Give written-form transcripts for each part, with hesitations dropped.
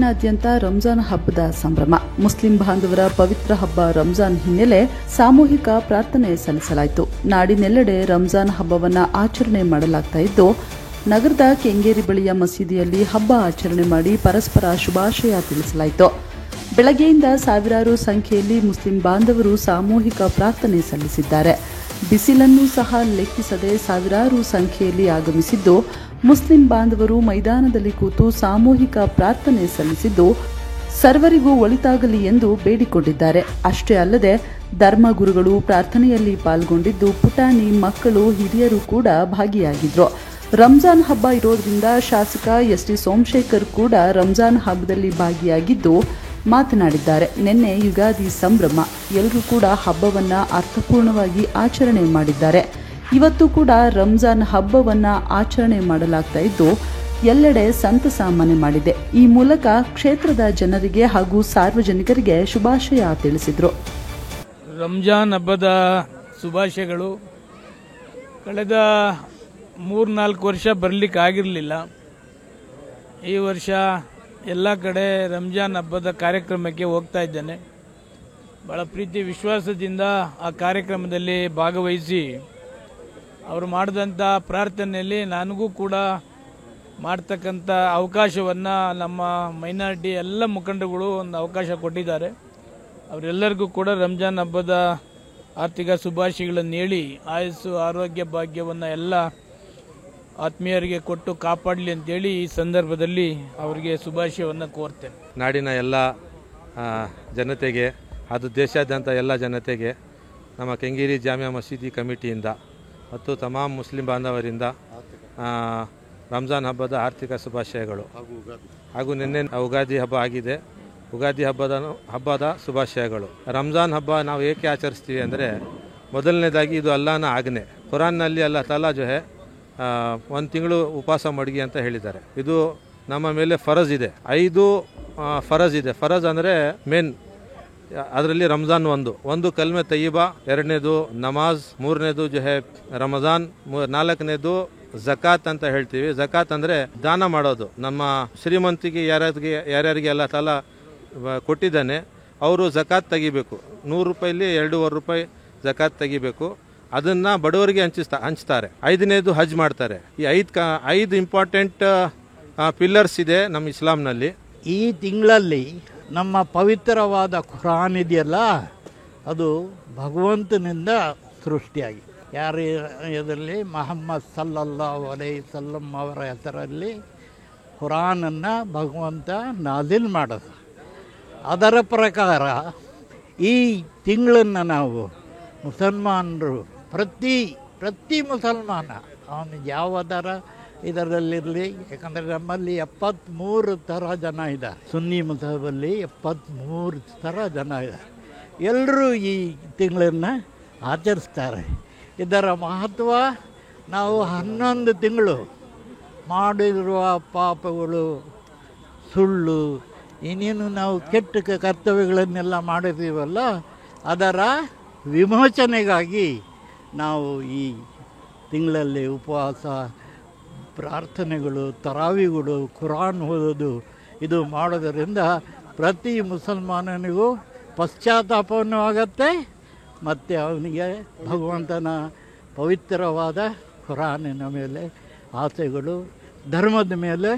ನಾಡಿನಾದ್ಯಂತ ರಂಜಾನ್ ಹಬ್ಬದ ಸಂಭ್ರಮ. ಮುಸ್ಲಿಂ ಬಾಂಧವರ ಪವಿತ್ರ ಹಬ್ಬ ರಂಜಾನ್ ಹಿನ್ನೆಲೆ ಸಾಮೂಹಿಕ ಪ್ರಾರ್ಥನೆ ಸಲ್ಲಿಸಲಾಯಿತು. ನಾಡಿನೆಲ್ಲೆಡೆ ರಂಜಾನ್ ಹಬ್ಬವನ್ನು ಆಚರಣೆ ಮಾಡಲಾಗ್ತಾ ಇದ್ದು, ನಗರದ ಕೆಂಗೇರಿ ಬಳಿಯ ಮಸೀದಿಯಲ್ಲಿ ಹಬ್ಬ ಆಚರಣೆ ಮಾಡಿ ಪರಸ್ಪರ ಶುಭಾಶಯ ತಿಳಿಸಲಾಯಿತು. ಬೆಳಗ್ಗೆಯಿಂದ ಸಾವಿರಾರು ಸಂಖ್ಯೆಯಲ್ಲಿ ಮುಸ್ಲಿಂ ಬಾಂಧವರು ಸಾಮೂಹಿಕ ಪ್ರಾರ್ಥನೆ ಸಲ್ಲಿಸಿದ್ದಾರೆ. ಬಿಸಿಲನ್ನೂ ಸಹ ಲೆಕ್ಕಿಸದೆ ಸಾವಿರಾರು ಸಂಖ್ಯೆಯಲ್ಲಿ ಆಗಮಿಸಿದ್ದು, ಮುಸ್ಲಿಂ ಬಾಂಧವರು ಮೈದಾನದಲ್ಲಿ ಕೂತು ಸಾಮೂಹಿಕ ಪ್ರಾರ್ಥನೆ ಸಲ್ಲಿಸಿದ್ದು, ಸರ್ವರಿಗೂ ಒಳಿತಾಗಲಿ ಎಂದು ಬೇಡಿಕೊಂಡಿದ್ದಾರೆ. ಅಷ್ಟೇ ಅಲ್ಲದೆ ಧರ್ಮಗುರುಗಳು ಪ್ರಾರ್ಥನೆಯಲ್ಲಿ ಪಾಲ್ಗೊಂಡಿದ್ದು, ಪುಟಾಣಿ ಮಕ್ಕಳು ಹಿರಿಯರು ಕೂಡ ಭಾಗಿಯಾಗಿದ್ರು. ರಂಜಾನ್ ಹಬ್ಬ ಇರೋದ್ರಿಂದ ಶಾಸಕ ಎಸ್.ಟಿ. ಸೋಮಶೇಖರ್ ಕೂಡ ರಂಜಾನ್ ಹಬ್ಬದಲ್ಲಿ ಭಾಗಿಯಾಗಿದ್ದು ಮಾತನಾಡಿದ್ದಾರೆ. ನಿನ್ನೆ ಯುಗಾದಿ ಸಂಭ್ರಮ, ಎಲ್ಲರೂ ಕೂಡ ಹಬ್ಬವನ್ನ ಅರ್ಥಪೂರ್ಣವಾಗಿ ಆಚರಣೆ ಮಾಡಿದ್ದಾರೆ. ಇವತ್ತು ಕೂಡ ರಂಜಾನ್ ಹಬ್ಬವನ್ನ ಆಚರಣೆ ಮಾಡಲಾಗ್ತಾ ಇದ್ದು, ಎಲ್ಲೆಡೆ ಸಂತಸ ಮನೆ ಮಾಡಿದೆ. ಈ ಮೂಲಕ ಕ್ಷೇತ್ರದ ಜನರಿಗೆ ಹಾಗೂ ಸಾರ್ವಜನಿಕರಿಗೆ ಶುಭಾಶಯ ತಿಳಿಸಿದರು. ರಂಜಾನ್ ಹಬ್ಬದ ಶುಭಾಶಯಗಳು. ಕಳೆದ 3-4 ವರ್ಷ ಬರಲಿಕ್ಕೆ ಆಗಿರಲಿಲ್ಲ. ಈ ವರ್ಷ ಎಲ್ಲ ಕಡೆ ರಂಜಾನ್ ಹಬ್ಬದ ಕಾರ್ಯಕ್ರಮಕ್ಕೆ ಹೋಗ್ತಾ ಇದ್ದೇನೆ. ಭಾಳ ಪ್ರೀತಿ ವಿಶ್ವಾಸದಿಂದ ಆ ಕಾರ್ಯಕ್ರಮದಲ್ಲಿ ಭಾಗವಹಿಸಿ ಅವರು ಮಾಡಿದಂಥ ಪ್ರಾರ್ಥನೆಯಲ್ಲಿ ನನಗೂ ಕೂಡ ಮಾಡ್ತಕ್ಕಂಥ ಅವಕಾಶವನ್ನು ನಮ್ಮ ಮೈನಾರಿಟಿ ಎಲ್ಲ ಮುಖಂಡರುಗಳು ಒಂದು ಅವಕಾಶ ಕೊಟ್ಟಿದ್ದಾರೆ. ಅವರೆಲ್ಲರಿಗೂ ಕೂಡ ರಂಜಾನ್ ಹಬ್ಬದ ಆರ್ಥಿಕ ಶುಭಾಶಯಗಳನ್ನು ಹೇಳಿ ಆಯಸ್ಸು ಆರೋಗ್ಯ ಭಾಗ್ಯವನ್ನು ಎಲ್ಲ ಆತ್ಮೀಯರಿಗೆ ಕೊಟ್ಟು ಕಾಪಾಡಲಿ ಅಂತೇಳಿ ಈ ಸಂದರ್ಭದಲ್ಲಿ ಅವರಿಗೆ ಶುಭಾಶಯವನ್ನು ಕೋರ್ತೇನೆ. ನಾಡಿನ ಎಲ್ಲ ಜನತೆಗೆ, ಅದು ದೇಶಾದ್ಯಂತ ಎಲ್ಲ ಜನತೆಗೆ ನಮ್ಮ ಕೆಂಗೇರಿ ಜಾಮಿಯಾ ಮಸೀದಿ ಕಮಿಟಿಯಿಂದ ಮತ್ತು ತಮಾಮ್ ಮುಸ್ಲಿಂ ಬಾಂಧವರಿಂದ ರಂಜಾನ್ ಹಬ್ಬದ ಆರ್ಥಿಕ ಶುಭಾಶಯಗಳು. ಹಾಗೂ ನಿನ್ನೆ ಉಗಾದಿ ಹಬ್ಬ ಆಗಿದೆ. ಉಗಾದಿ ಹಬ್ಬದ ಶುಭಾಶಯಗಳು. ರಂಜಾನ್ ಹಬ್ಬ ನಾವು ಏಕೆ ಆಚರಿಸ್ತೀವಿ ಅಂದರೆ, ಮೊದಲನೇದಾಗಿ ಇದು ಅಲ್ಲಾಹನ ಆಜ್ಞೆ. ಕುರಾನ್ನಲ್ಲಿ ಅಲ್ಲಾಹ್ ತಾಲಾ ಒಂದು ತಿಂಗಳು ಉಪವಾಸ ಮಡಗಿ ಅಂತ ಹೇಳಿದ್ದಾರೆ. ಇದು ನಮ್ಮ ಮೇಲೆ ಫರಜ್ ಇದೆ. 5 ಫರಜ್ ಇದೆ. ಫರಜ್ ಅಂದರೆ ಮೇನ್, ಅದರಲ್ಲಿ ರಂಜಾನ್ ಒಂದು ಕಲ್ಮೆ ತಯ್ಯಿಬಾ, 2ನೇದು ನಮಾಜ್, 3ನೇದು ರಮಜಾನ್, 4ನೇದು ಜಕಾತ್ ಅಂತ ಹೇಳ್ತೀವಿ. ಜಕಾತ್ ಅಂದರೆ ದಾನ ಮಾಡೋದು. ನಮ್ಮ ಶ್ರೀಮಂತಿಗೆ ಯಾರ್ಯಾರಿಗೆ ಅಲ್ಲಾಹ್ ತಾಲಾ ಕೊಟ್ಟಿದ್ದಾನೆ ಅವರು ಜಕಾತ್ ತೆಗಿಬೇಕು. 100 ರೂಪಾಯಿಲಿ 2.5 ರೂಪಾಯಿ ಜಕಾತ್ ತೆಗಿಬೇಕು. ಅದನ್ನು ಬಡವರಿಗೆ ಹಂಚ್ತಾರೆ. 5ನೇದು ಹಜ್ ಮಾಡ್ತಾರೆ. ಈ 5 ಇಂಪಾರ್ಟೆಂಟ್ ಪಿಲ್ಲರ್ಸ್ ಇದೆ ನಮ್ಮ ಇಸ್ಲಾಂನಲ್ಲಿ. ಈ ತಿಂಗಳಲ್ಲಿ ನಮ್ಮ ಪವಿತ್ರವಾದ ಖುರಾನ್ ಇದೆಯಲ್ಲ, ಅದು ಭಗವಂತನಿಂದ ಸೃಷ್ಟಿಯಾಗಿ, ಇದರಲ್ಲಿ ಮೊಹಮ್ಮದ್ ಸಲ್ಲಲ್ಲಾಹು ಅಲೈಹಿ ವಸಲ್ಲಂ ಅವರ ಹೆಸರಲ್ಲಿ ಖುರಾನನ್ನು ಭಗವಂತ ನಾಜಿಲ್ ಮಾಡೋದು. ಅದರ ಪ್ರಕಾರ ಈ ತಿಂಗಳನ್ನು ನಾವು ಮುಸಲ್ಮಾನರು ಪ್ರತಿ ಮುಸಲ್ಮಾನ ಅವನು ಯಾವುದರ ಇದರಲ್ಲಿರಲಿ, ಯಾಕಂದರೆ ನಮ್ಮಲ್ಲಿ 73 ಥರ ಜನ ಇದ್ದಾರೆ. ಸುನ್ನಿ ಮಜಹಬಲ್ಲಿ 73 ಥರ ಜನ ಇದ್ದಾರೆ. ಎಲ್ಲರೂ ಈ ತಿಂಗಳನ್ನು ಆಚರಿಸ್ತಾರೆ. ಇದರ ಮಹತ್ವ, ನಾವು 11 ತಿಂಗಳು ಮಾಡಿರುವ ಪಾಪಗಳು, ಸುಳ್ಳು, ಇನ್ನೇನು ನಾವು ಕೆಟ್ಟ ಕರ್ತವ್ಯಗಳನ್ನೆಲ್ಲ ಮಾಡಿದ್ದೀವಲ್ಲ, ಅದರ ವಿಮೋಚನೆಗಾಗಿ ನಾವು ಈ ತಿಂಗಳಲ್ಲಿ ಉಪವಾಸ, ಪ್ರಾರ್ಥನೆಗಳು, ತರಾವಿಗಳು, ಖುರಾನ್ ಓದೋದು ಇದು ಮಾಡೋದರಿಂದ ಪ್ರತಿ ಮುಸಲ್ಮಾನನಿಗೂ ಪಶ್ಚಾತ್ತಾಪವೂ ಆಗತ್ತೆ. ಮತ್ತು ಅವನಿಗೆ ಭಗವಂತನ ಪವಿತ್ರವಾದ ಖುರಾನಿನ ಮೇಲೆ ಆಸೆಗಳು, ಧರ್ಮದ ಮೇಲೆ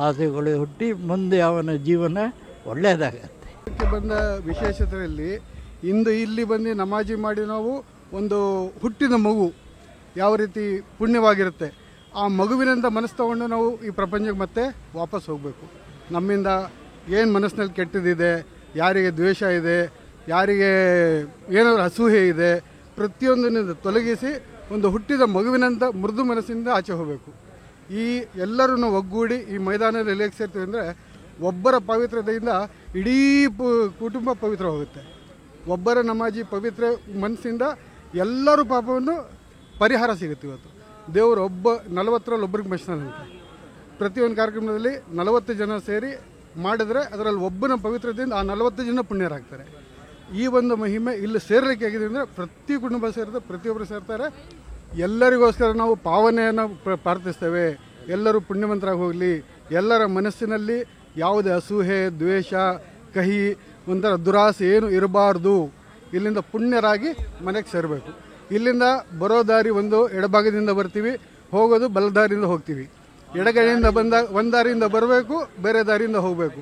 ಆಸೆಗಳು ಹುಟ್ಟಿ ಮುಂದೆ ಅವನ ಜೀವನ ಒಳ್ಳೆಯದಾಗತ್ತೆ. ಬಂದ ವಿಶೇಷತೆಯಲ್ಲಿ ಇಂದು ಇಲ್ಲಿ ಬಂದು ನಮಾಜಿ ಮಾಡಿ ನಾವು ಒಂದು ಹುಟ್ಟಿದ ಮಗು ಯಾವ ರೀತಿ ಪುಣ್ಯವಾಗಿರುತ್ತೆ, ಆ ಮಗುವಿನಿಂದ ಮನಸ್ಸು ತಗೊಂಡು ನಾವು ಈ ಪ್ರಪಂಚಕ್ಕೆ ಮತ್ತೆ ವಾಪಸ್ ಹೋಗಬೇಕು. ನಮ್ಮಿಂದ ಏನು ಮನಸ್ಸಿನಲ್ಲಿ ಕೆಟ್ಟದಿದೆ, ಯಾರಿಗೆ ದ್ವೇಷ ಇದೆ, ಯಾರಿಗೆ ಏನಾದರೂ ಅಸೂಹೆ ಇದೆ, ಪ್ರತಿಯೊಂದನ್ನು ತೊಲಗಿಸಿ ಒಂದು ಹುಟ್ಟಿದ ಮಗುವಿನಂತ ಮೃದು ಮನಸ್ಸಿಂದ ಆಚೆ ಹೋಗಬೇಕು. ಈ ಎಲ್ಲರೂ ಒಗ್ಗೂಡಿ ಈ ಮೈದಾನದಲ್ಲಿ ಹೇಗೆ ಸೇರ್ತೀವಿ ಅಂದರೆ, ಒಬ್ಬರ ಪವಿತ್ರತೆಯಿಂದ ಇಡೀ ಕುಟುಂಬ ಪವಿತ್ರ ಹೋಗುತ್ತೆ. ಒಬ್ಬರ ನಮಾಜಿ ಪವಿತ್ರ ಮನಸ್ಸಿಂದ ಎಲ್ಲರೂ ಪಾಪವನ್ನು ಪರಿಹಾರ ಸಿಗುತ್ತೆ. ಇವತ್ತು ದೇವರು 40ರಲ್ಲಿ ಒಬ್ಬರಿಗೆ ಮನುಷ್ಯನಂತೆ. ಪ್ರತಿಯೊಂದು ಕಾರ್ಯಕ್ರಮದಲ್ಲಿ 40 ಜನ ಸೇರಿ ಮಾಡಿದ್ರೆ ಅದರಲ್ಲಿ ಒಬ್ಬನ ಪವಿತ್ರತೆಯಿಂದ ಆ 40 ಜನ ಪುಣ್ಯರಾಗ್ತಾರೆ. ಈ ಒಂದು ಮಹಿಮೆ ಇಲ್ಲಿ ಸೇರಲಿಕ್ಕೆ ಆಗಿದೆ ಅಂದರೆ ಪ್ರತಿ ಕುಟುಂಬ ಸೇರಿದ್ರೆ ಪ್ರತಿಯೊಬ್ಬರು ಸೇರ್ತಾರೆ. ಎಲ್ಲರಿಗೋಸ್ಕರ ನಾವು ಪಾವನೆಯನ್ನು ಪ್ರಾರ್ಥಿಸ್ತೇವೆ. ಎಲ್ಲರೂ ಪುಣ್ಯವಂತರಾಗಿ ಹೋಗಲಿ, ಎಲ್ಲರ ಮನಸ್ಸಿನಲ್ಲಿ ಯಾವುದೇ ಅಸೂಹೆ, ದ್ವೇಷ, ಕಹಿ, ಒಂಥರ ದುರಾಸೆ ಏನು ಇರಬಾರ್ದು. ಇಲ್ಲಿಂದ ಪುಣ್ಯರಾಗಿ ಮನೆಗೆ ಸೇರಬೇಕು. ಇಲ್ಲಿಂದ ಬರೋ ದಾರಿ ಒಂದು ಎಡಭಾಗದಿಂದ ಬರ್ತೀವಿ, ಹೋಗೋದು ಬಲದಾರಿಯಿಂದ ಹೋಗ್ತೀವಿ. ಎಡಗಡೆಯಿಂದ ಬಂದ ಒಂದು ದಾರಿಯಿಂದ ಬರಬೇಕು, ಬೇರೆ ದಾರಿಯಿಂದ ಹೋಗಬೇಕು.